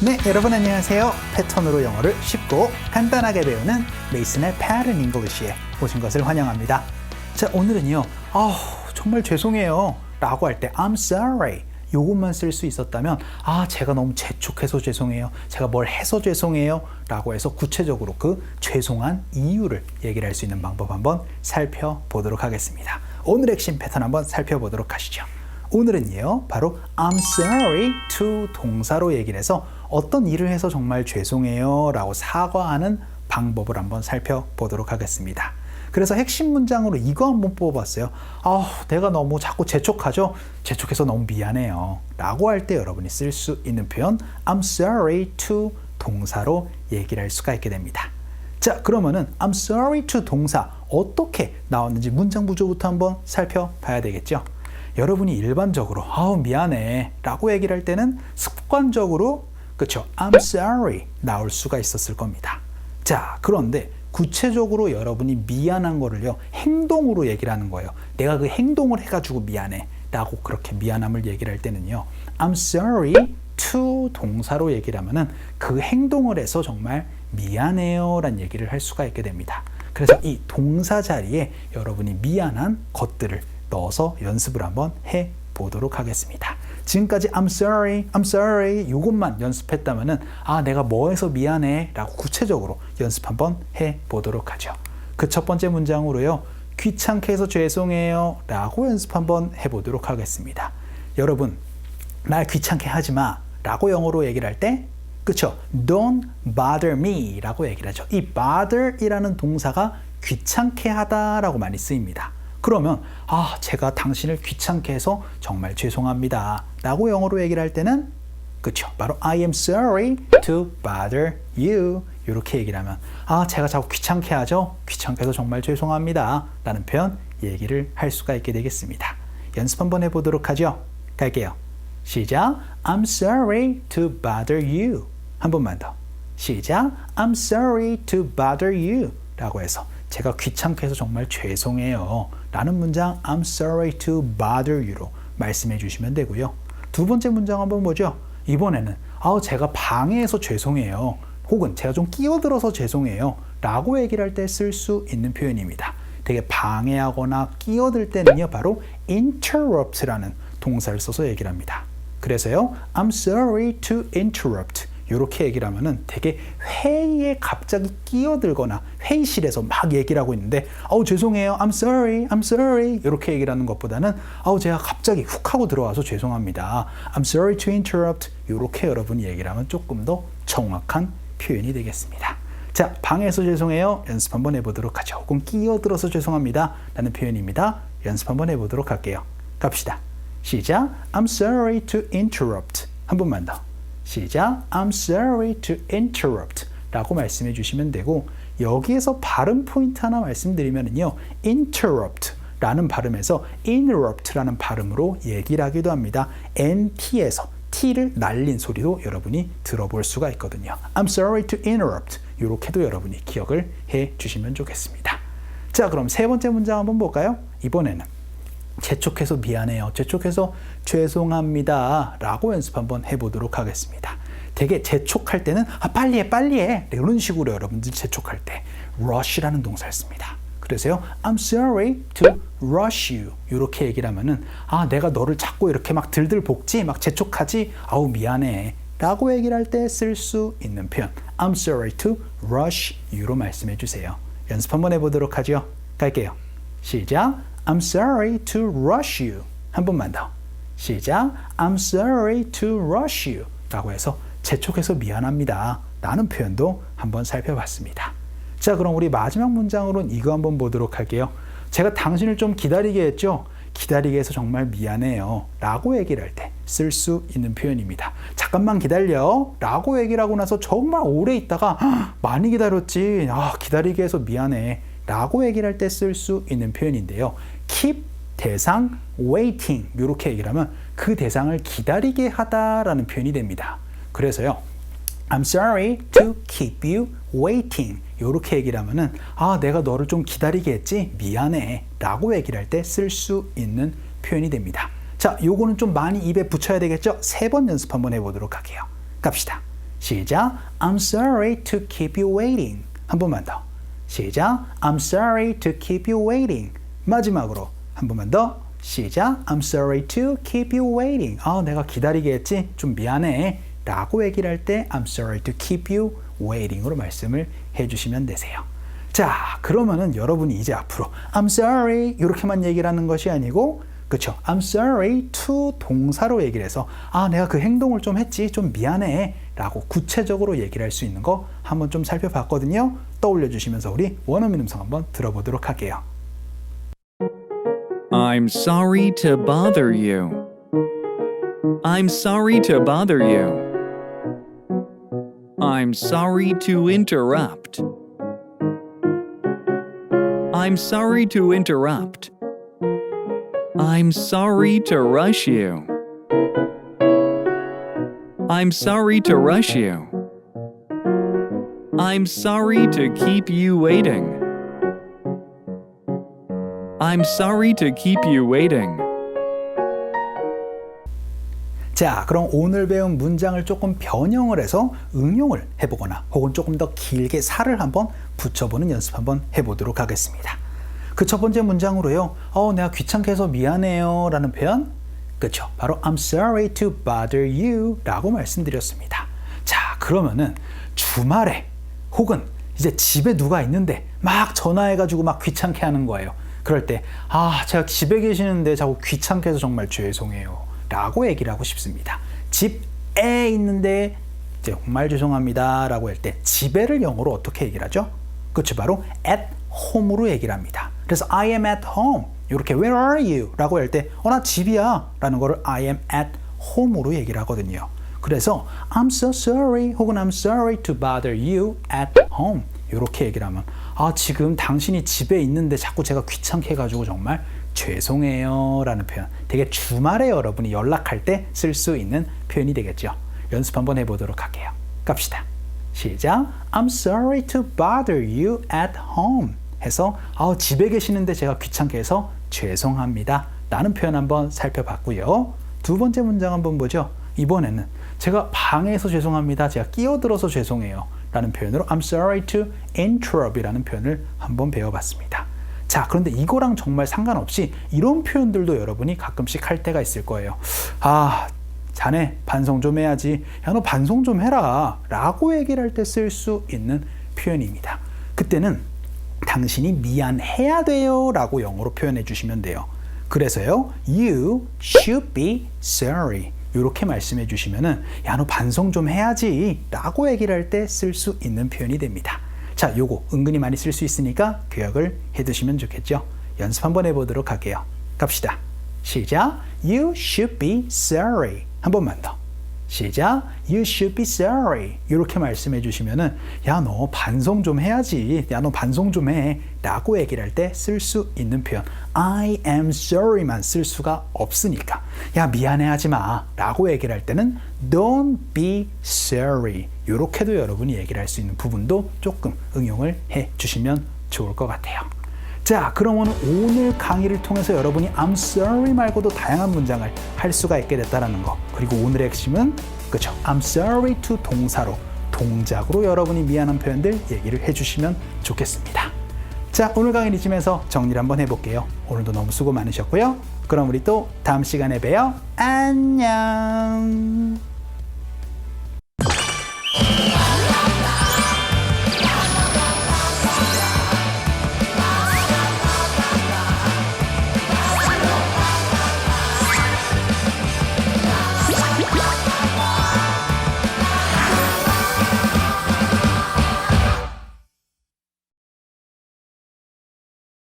네, 여러분 안녕하세요. 패턴으로 영어를 쉽고 간단하게 배우는 메이슨의 Pattern English에 오신 것을 환영합니다. 자, 오늘은요. 정말 죄송해요 라고 할 때 I'm sorry 요것만 쓸 수 있었다면 제가 너무 재촉해서 죄송해요, 제가 뭘 해서 죄송해요 라고 해서 구체적으로 그 죄송한 이유를 얘기를 할 수 있는 방법 한번 살펴보도록 하겠습니다. 오늘 핵심 패턴 한번 살펴보도록 하시죠. 오늘은요, 바로 I'm sorry to 동사로 얘기를 해서 어떤 일을 해서 정말 죄송해요 라고 사과하는 방법을 한번 살펴보도록 하겠습니다. 그래서 핵심 문장으로 이거 한번 뽑아봤어요. 내가 너무 자꾸 재촉하죠? 재촉해서 너무 미안해요 라고 할 때 여러분이 쓸 수 있는 표현 I'm sorry to 동사로 얘기를 할 수가 있게 됩니다. 자, 그러면은 I'm sorry to 동사 어떻게 나왔는지 문장 구조부터 한번 살펴봐야 되겠죠. 여러분이 일반적으로 미안해 라고 얘기를 할 때는 습관적으로 그쵸? I'm sorry 나올 수가 있었을 겁니다. 자, 그런데 구체적으로 여러분이 미안한 거를요, 행동으로 얘기를 하는 거예요. 내가 그 행동을 해가지고 미안해 라고 그렇게 미안함을 얘기를 할 때는요, I'm sorry to 동사로 얘기를 하면은 그 행동을 해서 정말 미안해요 라는 얘기를 할 수가 있게 됩니다. 그래서 이 동사 자리에 여러분이 미안한 것들을 넣어서 연습을 한번 해보도록 하겠습니다. 지금까지 I'm sorry 이것만 연습했다면은 내가 뭐 해서 미안해 라고 구체적으로 연습 한번 해보도록 하죠. 그 첫 번째 문장으로요, 귀찮게 해서 죄송해요 라고 연습 한번 해보도록 하겠습니다. 여러분, 날 귀찮게 하지 마 라고 영어로 얘기를 할 때 그쵸? Don't bother me 라고 얘기를 하죠. 이 bother 이라는 동사가 귀찮게 하다 라고 많이 쓰입니다. 그러면 제가 당신을 귀찮게 해서 정말 죄송합니다 라고 영어로 얘기를 할 때는 그쵸? 바로 I am sorry to bother you 이렇게 얘기를 하면 제가 자꾸 귀찮게 하죠? 귀찮게 해서 정말 죄송합니다 라는 표현 얘기를 할 수가 있게 되겠습니다. 연습 한번 해보도록 하죠. 갈게요. 시작. I'm sorry to bother you. 한 번만 더. 시작. I'm sorry to bother you 라고 해서 제가 귀찮게 해서 정말 죄송해요 라는 문장 I'm sorry to bother you로 말씀해 주시면 되고요. 두 번째 문장 한번 보죠. 이번에는 제가 방해해서 죄송해요 혹은 제가 좀 끼어들어서 죄송해요 라고 얘기를 할 때 쓸 수 있는 표현입니다. 되게 방해하거나 끼어들 때는요, 바로 interrupt라는 동사를 써서 얘기를 합니다. 그래서요, I'm sorry to interrupt 이렇게 얘기를 하면은 되게 회의에 갑자기 끼어들거나 회의실에서 막 얘기를 하고 있는데 죄송해요, I'm sorry 이렇게 얘기를 하는 것보다는 제가 갑자기 훅 하고 들어와서 죄송합니다, I'm sorry to interrupt 이렇게 여러분이 얘기를 하면 조금 더 정확한 표현이 되겠습니다. 자, 방해해서 죄송해요 연습 한번 해보도록 하죠. 혹은 끼어들어서 죄송합니다 라는 표현입니다. 연습 한번 해보도록 할게요. 갑시다. 시작. I'm sorry to interrupt. 한 번만 더. 시작. I'm sorry to interrupt 라고 말씀해 주시면 되고, 여기에서 발음 포인트 하나 말씀드리면요, interrupt 라는 발음에서 interrupt 라는 발음으로 얘기를 하기도 합니다. NT에서 T를 날린 소리도 여러분이 들어볼 수가 있거든요. I'm sorry to interrupt 이렇게도 여러분이 기억을 해 주시면 좋겠습니다. 자, 그럼 세 번째 문장 한번 볼까요? 이번에는 재촉해서 미안해요, 재촉해서 죄송합니다 라고 연습 한번 해보도록 하겠습니다. 되게 재촉할 때는 빨리 해 이런 식으로 여러분들 재촉할 때 rush라는 동사를 씁니다. 그래서요, I'm sorry to rush you 이렇게 얘기를 하면은 내가 너를 자꾸 이렇게 막 들들 볶지, 막 재촉하지, 미안해 라고 얘기를 할 때 쓸 수 있는 표현 I'm sorry to rush you로 말씀해 주세요. 연습 한번 해보도록 하죠. 갈게요. 시작. I'm sorry to rush you. 한 번만 더. 시작. I'm sorry to rush you 라고 해서 재촉해서 미안합니다 라는 표현도 한번 살펴봤습니다. 자, 그럼 우리 마지막 문장으로는 이거 한번 보도록 할게요. 제가 당신을 좀 기다리게 했죠? 기다리게 해서 정말 미안해요 라고 얘기를 할 때 쓸 수 있는 표현입니다. 잠깐만 기다려 라고 얘기를 하고 나서 정말 오래 있다가 많이 기다렸지, 기다리게 해서 미안해 라고 얘기를 할 때 쓸 수 있는 표현인데요. keep 대상 waiting 이렇게 얘기를 하면 그 대상을 기다리게 하다라는 표현이 됩니다. 그래서요, I'm sorry to keep you waiting 이렇게 얘기를 하면은 내가 너를 좀 기다리게 했지, 미안해 라고 얘기를 할 때 쓸 수 있는 표현이 됩니다. 자, 요거는 좀 많이 입에 붙여야 되겠죠? 3번 연습 한번 해보도록 할게요. 갑시다. 시작. I'm sorry to keep you waiting. 한 번만 더. 시작. I'm sorry to keep you waiting. 마지막으로 한 번만 더. 시작. I'm sorry to keep you waiting. 내가 기다리게 했지? 좀 미안해. 라고 얘기를 할 때 I'm sorry to keep you waiting으로 말씀을 해주시면 되세요. 자, 그러면은 여러분이 이제 앞으로 I'm sorry 이렇게만 얘기를 하는 것이 아니고 그쵸? I'm sorry to 동사로 얘기를 해서 내가 그 행동을 좀 했지 좀 미안해 라고 구체적으로 얘기를 할 수 있는 거 한번 좀 살펴봤거든요. 떠올려 주시면서 우리 원어민 음성 한번 들어보도록 할게요. I'm sorry to bother you. I'm sorry to bother you. I'm sorry to interrupt. I'm sorry to interrupt. I'm sorry to rush you. I'm sorry to rush you. I'm sorry to keep you waiting. I'm sorry to keep you waiting. 자, 그럼 오늘 배운 문장을 조금 변형을 해서 응용을 해보거나 혹은 조금 더 길게 살을 한번 붙여보는 연습 한번 해보도록 하겠습니다. 그 첫 번째 문장으로요. 내가 귀찮게 해서 미안해요 라는 표현. 그쵸? 바로 I'm sorry to bother you 라고 말씀드렸습니다. 자, 그러면은 주말에 혹은 이제 집에 누가 있는데 막 전화해가지고 막 귀찮게 하는 거예요. 그럴 때 제가 집에 계시는데 자꾸 귀찮게 해서 정말 죄송해요 라고 얘기를 하고 싶습니다. 집에 있는데 정말 죄송합니다 라고 할 때 집에를 영어로 어떻게 얘기를 하죠? 그렇죠. 바로 at home으로 얘기를 합니다. 그래서 I am at home 이렇게 Where are you? 라고 할 때 나 집이야 라는 거를 I am at home으로 얘기를 하거든요. 그래서 I'm so sorry 혹은 I'm sorry to bother you at home 이렇게 얘기를 하면 지금 당신이 집에 있는데 자꾸 제가 귀찮게 해가지고 정말 죄송해요 라는 표현, 되게 주말에 여러분이 연락할 때 쓸 수 있는 표현이 되겠죠. 연습 한번 해보도록 할게요. 갑시다. 시작. I'm sorry to bother you at home 해서 집에 계시는데 제가 귀찮게 해서 죄송합니다 라는 표현 한번 살펴봤고요. 두 번째 문장 한번 보죠. 이번에는 제가 방해해서 죄송합니다, 제가 끼어들어서 죄송해요 라는 표현으로 I'm sorry to interrupt 이라는 표현을 한번 배워봤습니다. 자, 그런데 이거랑 정말 상관없이 이런 표현들도 여러분이 가끔씩 할 때가 있을 거예요. 자네 반성 좀 해야지. 야, 너 반성 좀 해라 라고 얘기를 할 때 쓸 수 있는 표현입니다. 그때는 당신이 미안해야 돼요 라고 영어로 표현해 주시면 돼요. 그래서요, You should be sorry 이렇게 말씀해 주시면은 야, 너 반성 좀 해야지 라고 얘기를 할 때 쓸 수 있는 표현이 됩니다. 자, 요거 은근히 많이 쓸 수 있으니까 기억을 해두시면 좋겠죠. 연습 한번 해보도록 할게요. 갑시다. 시작. You should be sorry. 한 번만 더. 시작. You should be sorry. 이렇게 말씀해 주시면은 야, 너 반성 좀 해야지. 야, 너 반성 좀 해. 라고 얘기를 할 때 쓸 수 있는 표현 I am sorry만 쓸 수가 없으니까 야, 미안해 하지 마 라고 얘기를 할 때는 Don't be sorry. 이렇게도 여러분이 얘기를 할 수 있는 부분도 조금 응용을 해 주시면 좋을 것 같아요. 자, 그러면 오늘 강의를 통해서 여러분이 I'm sorry 말고도 다양한 문장을 할 수가 있게 됐다는 거, 그리고 오늘의 핵심은 그쵸, I'm sorry to 동사로, 동작으로 여러분이 미안한 표현들 얘기를 해주시면 좋겠습니다. 자, 오늘 강의는 이쯤에서 정리를 한번 해볼게요. 오늘도 너무 수고 많으셨고요. 그럼 우리 또 다음 시간에 봬요. 안녕.